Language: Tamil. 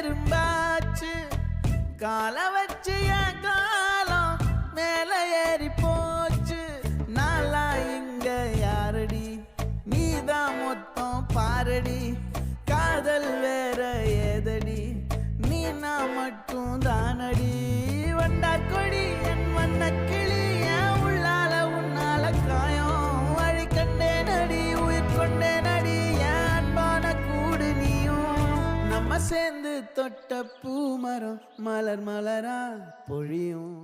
எறும்பாச்சு கால வச்சு என் காலம் மேல ஏறி போச்சு நாளா இங்க யாரடி நீதான் மொத்தம் பாரடி காதல் வேற ஏதடி நீ நான் மட்டும் தானடி வண்டா கொடி என் வண்ண கிளி என் உள்ளால உன்னால காயம் வழி கண்டேன் அடி உயிர் கொண்டேன் அடி என் அன்பான கூடு நீயும் நம்ம சேர்ந்து தொட்ட பூமரம் மலர் மலரா பொழியும்.